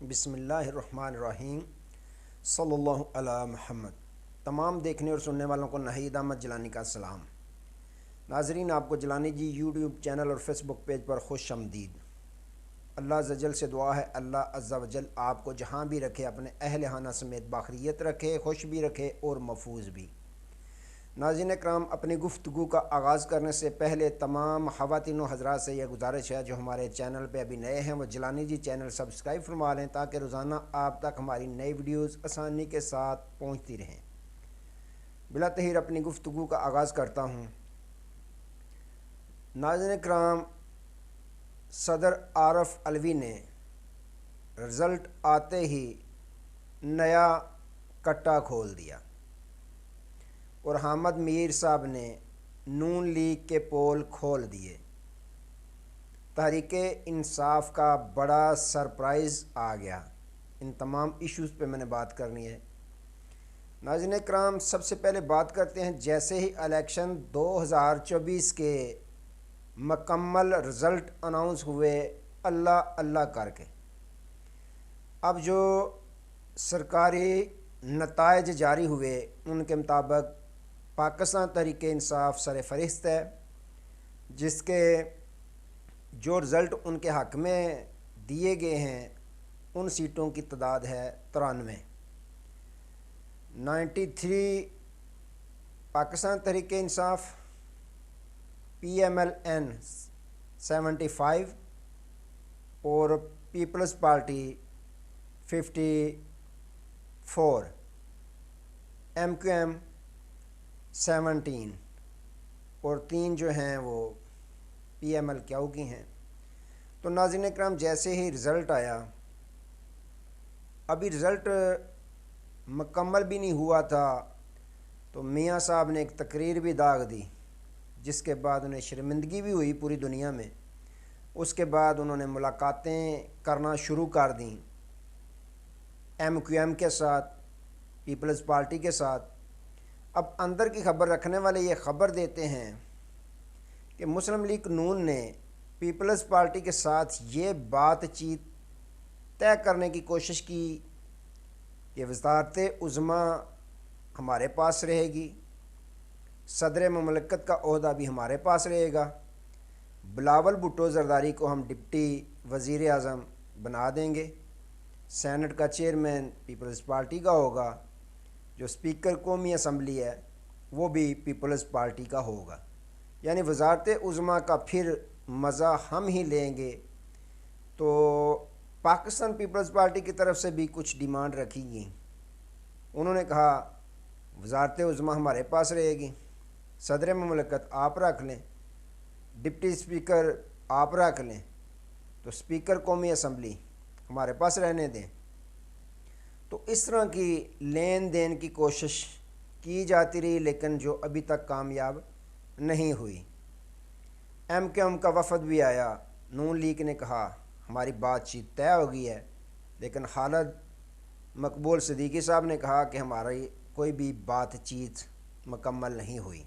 बिस्मिल्लाहिर्रहमानिर्रहीम सल्लल्लाहु अला मुहम्मद। तमाम देखने और सुनने वालों को नहीद अहमद जिलानी का सलाम। नाजरीन, आपको जिलानी जी यूट्यूब चैनल और फेसबुक पेज पर खुश आमदीद। अल्लाह अज़्ज़ा से दुआ है अल्लाह अज़्ज़ा वजल आपको जहाँ भी रखे अपने अहल खाना समेत बाखरियत रखे, खुश भी रखे और महफूज भी। नाज़रीन कराम, अपनी गुफ्तगू का आगाज़ करने से पहले तमाम ख़वातीन हज़रात से यह गुजारिश है जो हमारे चैनल पे अभी नए हैं वो जिलानी जी चैनल सब्सक्राइब फरमा लें ताकि रोज़ाना आप तक हमारी नई वीडियोज़ आसानी के साथ पहुँचती रहें। बिला तहीर अपनी गुफ्तगू का आगाज़ करता हूँ। नाज़रीन कराम, सदर आरफ अलवी ने रिज़ल्ट आते ही नया कट्टा खोल दिया और हामिद मीर साहब ने नून लीग के पोल खोल दिए। तहरीके इंसाफ का बड़ा सरप्राइज़ आ गया। इन तमाम इश्यूज़ पे मैंने बात करनी है। नाज़रीन कराम, सबसे पहले बात करते हैं जैसे ही इलेक्शन 2024 के मुकम्मल रिज़ल्ट अनाउंस हुए अल्लाह अल्लाह करके, अब जो सरकारी नताइज जारी हुए उनके मुताबिक पाकिस्तान तहरीके इंसाफ सर फहरिस्त है, जिसके जो रिज़ल्ट उनके हक़ में दिए गए हैं उन सीटों की तादाद है 93 पाकिस्तान तहरीके इंसाफ, PMLN 75 और पीपल्स पार्टी 54, MQM 17 और 3 जो हैं वो PML क्याऊ की हैं। तो नाज़रीन कराम, जैसे ही रिज़ल्ट आया, अभी रिज़ल्ट मुकम्मल भी नहीं हुआ था तो मियाँ साहब ने एक तकरीर भी दाग दी, जिसके बाद उन्हें शर्मिंदगी भी हुई पूरी दुनिया में। उसके बाद उन्होंने मुलाकातें करना शुरू कर दी MQM के साथ, पीपल्स पार्टी के साथ। अब अंदर की खबर रखने वाले ये ख़बर देते हैं कि मुस्लिम लीग नून ने पीपल्स पार्टी के साथ ये बातचीत तय करने की कोशिश की कि वज़ारत उज़्मा हमारे पास रहेगी, सदर ममलकत का ओहदा भी हमारे पास रहेगा, बिलावल भुट्टो ज़रदारी को हम डिप्टी वज़ीर आज़म बना देंगे, सेनेट का चेयरमैन पीपल्स पार्टी का होगा, जो स्पीकर कौमी असम्बली है वो भी पीपल्स पार्टी का होगा। यानी वज़ारत उज़्मा का फिर मज़ा हम ही लेंगे। तो पाकिस्तान पीपल्स पार्टी की तरफ से भी कुछ डिमांड रखी गई। उन्होंने कहा वज़ारत उज़्मा हमारे पास रहेगी, सदर ममलकत आप रख लें, डिप्टी स्पीकर आप रख लें, तो स्पीकर कौमी असम्बली हमारे पास रहने दें। तो इस तरह की लेन देन की कोशिश की जाती रही, लेकिन जो अभी तक कामयाब नहीं हुई। MQM का वफद भी आया। नून लीग ने कहा हमारी बातचीत तय हो गई है, लेकिन खालिद मकबूल सिद्दीकी साहब ने कहा कि हमारी कोई भी बातचीत मुकम्मल नहीं हुई,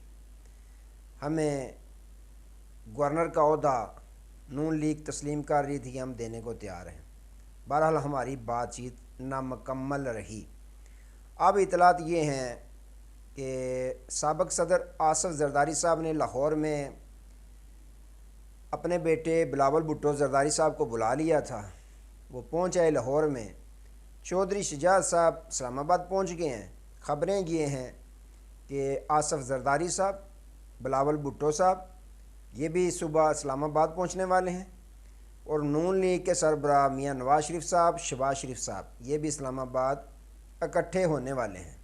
हमें गवर्नर का ओहदा नून लीग तस्लीम कर रही थी, हम देने को तैयार हैं। बहरहाल हमारी बातचीत नामुकम्मल रही। अब इतलात ये हैं कि साबिक़ सदर आसफ़ ज़रदारी साहब ने लाहौर में अपने बेटे बिलावल भुट्टो ज़रदारी साहब को बुला लिया था। वो पहुँच आए लाहौर में। चौधरी शुजात साहब इस्लामाबाद पहुँच गए हैं। ख़बरें ये हैं कि आसफ़ ज़रदारी साहब, बिलावल भुट्टो साहब ये भी सुबह इस्लामाबाद पहुँचने वाले हैं, और नून लीग के सरबराह मियाँ नवाज शरीफ साहब, शहबाज शरीफ साहब ये भी इस्लामाबाद इकट्ठे होने वाले हैं।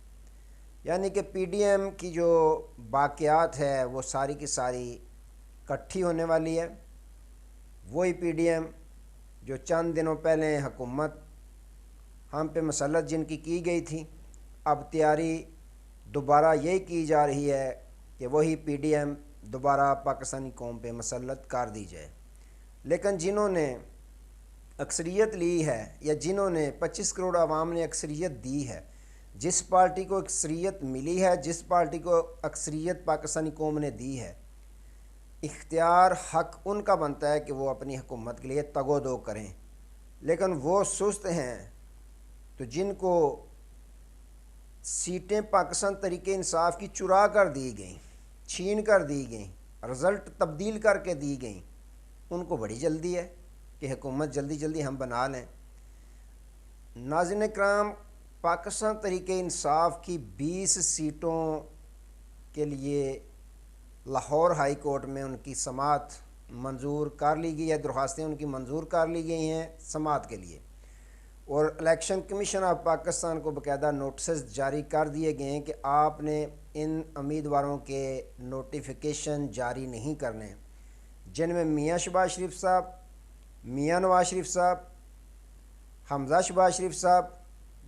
यानी कि PDM की जो बाक़ियात है वो सारी की सारी इकट्ठी होने वाली है। वही PDM जो चंद दिनों पहले हुकूमत हम पे मसलत जिनकी की गई थी, अब तैयारी दोबारा यही की जा रही है कि वही PDM दोबारा पाकिस्तानी कौम पे मसलत कर दी जाए। लेकिन जिन्होंने अक्सरियत ली है या जिन्होंने 25 करोड़ आवाम ने अक्सरियत दी है, जिस पार्टी को अक्सरियत मिली है, जिस पार्टी को अक्सरियत पाकिस्तानी कौम ने दी है, इख्तियार हक़ उनका बनता है कि वो अपनी हुकूमत के लिए तगो दो करें। लेकिन वो सुस्त हैं। तो जिनको सीटें पाकिस्तान तरीके इंसाफ की चुरा कर दी गई, छीन कर दी गई, रिज़ल्ट तब्दील करके दी गई, उनको बड़ी जल्दी है कि हुकूमत जल्दी जल्दी हम बना लें। नाज़रीन इकराम, पाकिस्तान तरीके इंसाफ की 20 सीटों के लिए लाहौर हाई कोर्ट में उनकी समाअत मंजूर कर ली गई है, दरख्वास्तें उनकी मंजूर कर ली गई हैं समाअत के लिए। और इलेक्शन कमीशन ऑफ पाकिस्तान को बाकायदा नोटिस जारी कर दिए गए हैं कि आपने इन उम्मीदवारों के नोटिफिकेशन जारी नहीं करने, जिनमें मियाँ शहबाज शरीफ साहब, मियाँ नवाज शरीफ साहब, हमजा शहबाज शरीफ साहब,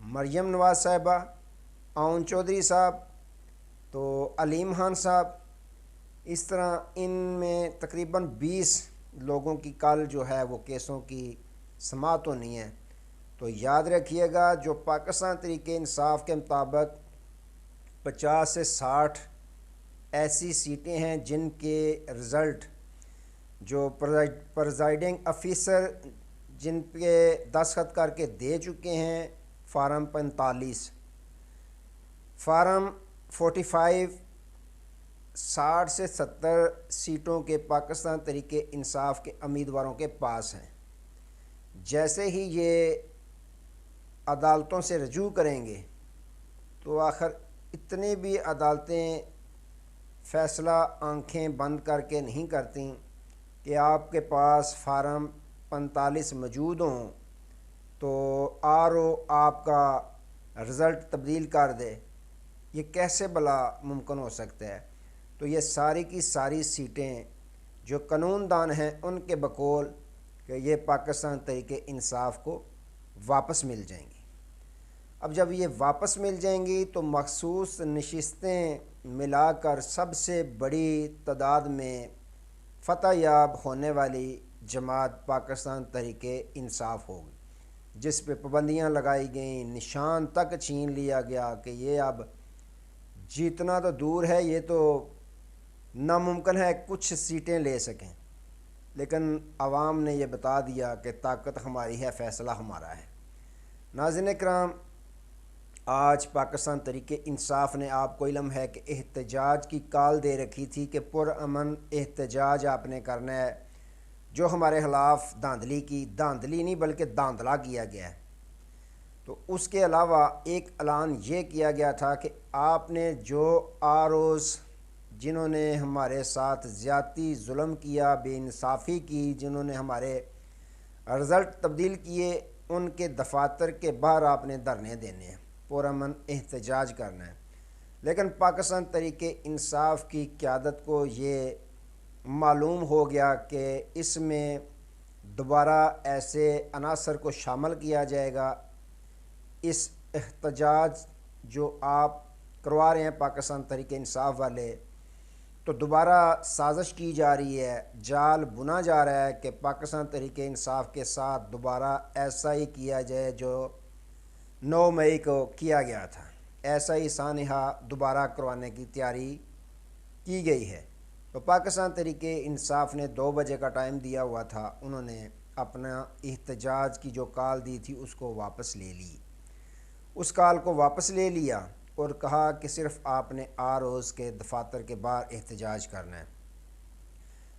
मरियम नवाज साहिबा, आउन चौधरी साहब, तो अलीम खान साहब, इस तरह इनमें तकरीबन 20 लोगों की कल जो है वो केसों की समाअत होनी है। तो याद रखिएगा, जो पाकिस्तान तरीके इंसाफ के मुताबिक 50 से 60 ऐसी सीटें हैं जिनके रिज़ल्ट जो प्रिजाइडिंग अफिसर जिन पे दस्तखत करके दे चुके हैं, फार्म 45, फार्म 45, 60 से 70 सीटों के पाकिस्तान तरीके इंसाफ के उम्मीदवारों के पास हैं। जैसे ही ये अदालतों से रजू करेंगे तो आखिर इतनी भी अदालतें फ़ैसला आंखें बंद करके नहीं करती कि आपके पास फार्म 45 मौजूद हों तो आरओ आपका रिज़ल्ट तब्दील कर दे। ये कैसे भला मुमकिन हो सकता है? तो ये सारी की सारी सीटें जो कानूनदान हैं उनके बकौल कि ये पाकिस्तान तरीके इंसाफ को वापस मिल जाएंगी। अब जब ये वापस मिल जाएंगी तो मखसूस नशिस्तें मिलाकर सबसे बड़ी तादाद में फ़तह याब होने वाली जमात पाकिस्तान तरीके इंसाफ होगी, जिस पे पाबंदियाँ लगाई गई, निशान तक छीन लिया गया कि ये अब जीतना तो दूर है, ये तो नामुमकिन है कुछ सीटें ले सकें। लेकिन आवाम ने यह बता दिया कि ताकत हमारी है, फ़ैसला हमारा है। नाज़रीन इकराम, आज पाकिस्तान तरीके इंसाफ ने, आपको इल्म है कि एहतजाज की कॉल दे रखी थी कि पुरअमन एहतजाज आपने करना है। जो हमारे ख़िलाफ़ धांधली नहीं बल्कि धांधला किया गया है। तो उसके अलावा एक ऐलान ये किया गया था कि आपने जो आरओज़ जिन्होंने हमारे साथ ज़्यादती जुल्म किया, बेइंसाफ़ी की, जिन्होंने हमारे रिज़ल्ट तब्दील किए, उनके दफातर के बाहर आपने धरने देने हैं, पुरअमन एहतजाज करना है। लेकिन पाकिस्तान तरीके इंसाफ की क़यादत को ये मालूम हो गया कि इसमें दोबारा ऐसे अनासर को शामिल किया जाएगा। इस एहतजाज जो आप करवा रहे हैं पाकिस्तान तरीके इंसाफ वाले, तो दोबारा साजिश की जा रही है, जाल बुना जा रहा है कि पाकिस्तान तरीके इंसाफ के साथ दोबारा ऐसा ही किया जाए जो 9 मई को किया गया था। ऐसा ही सानहा दोबारा करवाने की तैयारी की गई है। तो पाकिस्तान तरीके इंसाफ ने 2 बजे का टाइम दिया हुआ था, उन्होंने अपना एहतजाज की जो कॉल दी थी उसको वापस ले ली। उस कॉल को वापस ले लिया और कहा कि सिर्फ आपने आरओज़ के दफातर के बाहर एहतजाज करना है।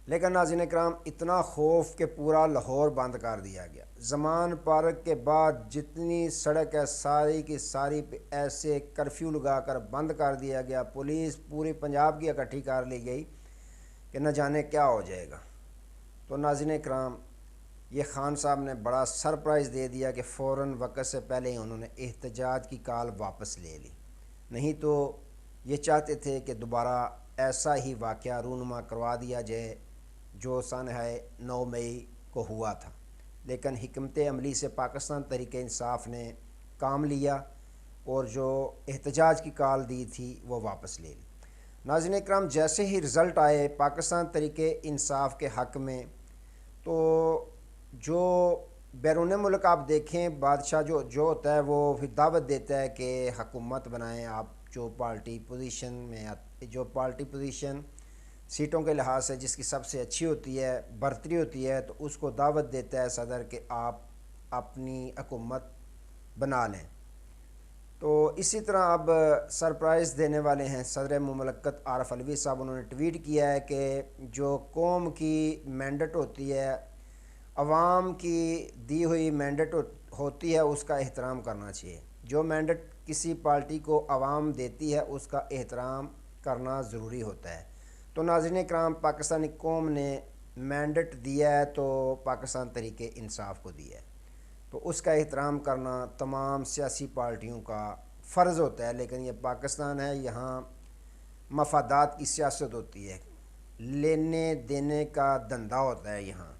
लेकिन नाज़रीन इकराम, इतना खौफ के पूरा लाहौर बंद कर दिया गया। ज़मान पार्क के बाद जितनी सड़क है सारी की सारी पे ऐसे कर्फ्यू लगाकर बंद कर दिया गया। पुलिस पूरे पंजाब की इकट्ठी कर ली गई कि न जाने क्या हो जाएगा। तो नाज़रीन इकराम, ये खान साहब ने बड़ा सरप्राइज़ दे दिया कि फ़ौरन वक़्त से पहले ही उन्होंने एहतजाज की कॉल वापस ले ली। नहीं तो ये चाहते थे कि दोबारा ऐसा ही वाक़या रूनुमा करवा दिया जाए जो सन है 9 मई को हुआ था। लेकिन हिकमत अमली से पाकिस्तान तरीके इंसाफ ने काम लिया और जो एहतजाज की कॉल दी थी वो वापस ले ली। नाज़रीन इकराम, जैसे ही रिज़ल्ट आए पाकिस्तान तरीके इंसाफ के हक़ में, तो जो बैरून मुल्क आप देखें बादशाह जो होता है वो फिर दावत देता है कि हुकूमत बनाएं आप। जो पार्टी पोजीशन में, जो पार्टी पोजीशन सीटों के लिहाज से जिसकी सबसे अच्छी होती है, बरतरी होती है, तो उसको दावत देता है सदर कि आप अपनी हुकूमत बना लें। तो इसी तरह अब सरप्राइज़ देने वाले हैं सदर मुमलकत आरफ अलवी साहब। उन्होंने ट्वीट किया है कि जो कौम की मैंडेट होती है, अवाम की दी हुई मैंडेट होती है, उसका एहतराम करना चाहिए। जो मैंडेट किसी पार्टी को अवाम देती है उसका एहतराम करना ज़रूरी होता है। तो नाज़रीन कराम, पाकिस्तानी कौम ने मैंडेट दिया है तो पाकिस्तान तहरीक इंसाफ को दिया है, तो उसका एहतराम करना तमाम सियासी पार्टियों का फ़र्ज़ होता है। लेकिन ये पाकिस्तान है, यहाँ मफादात की सियासत होती है, लेने देने का धंधा होता है, यहाँ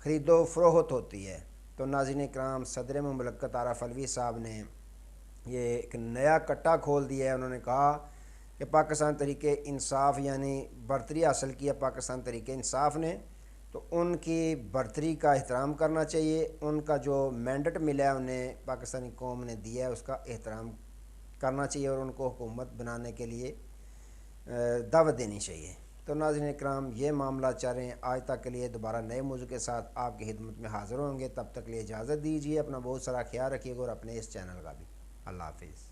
ख़रीदो फ़रोख्त होती है। तो नाज़रीन कराम, सदर मुमलकत आरफ अलवी साहब ने ये एक नया कट्टा खोल दिया है। उन्होंने कहा कि पाकिस्तान तहरीक इंसाफ यानी बरतरी हासिल किया पाकिस्तान तहरीक इंसाफ ने, तो उनकी बरतरी का एहतराम करना चाहिए। उनका जो मैंडेट मिला है, उन्हें पाकिस्तानी कौम ने दिया है, उसका एहतराम करना चाहिए और उनको हुकूमत बनाने के लिए दावत देनी चाहिए। तो नाज़रीन इकराम, ये मामला चाह रहे हैं। आज तक के लिए दोबारा नए मौजू के साथ आपकी खिदमत में हाज़िर होंगे। तब तक लिए इजाज़त दीजिए। अपना बहुत सारा ख्याल रखिएगा और अपने इस चैनल का भी। अल्लाह हाफिज़।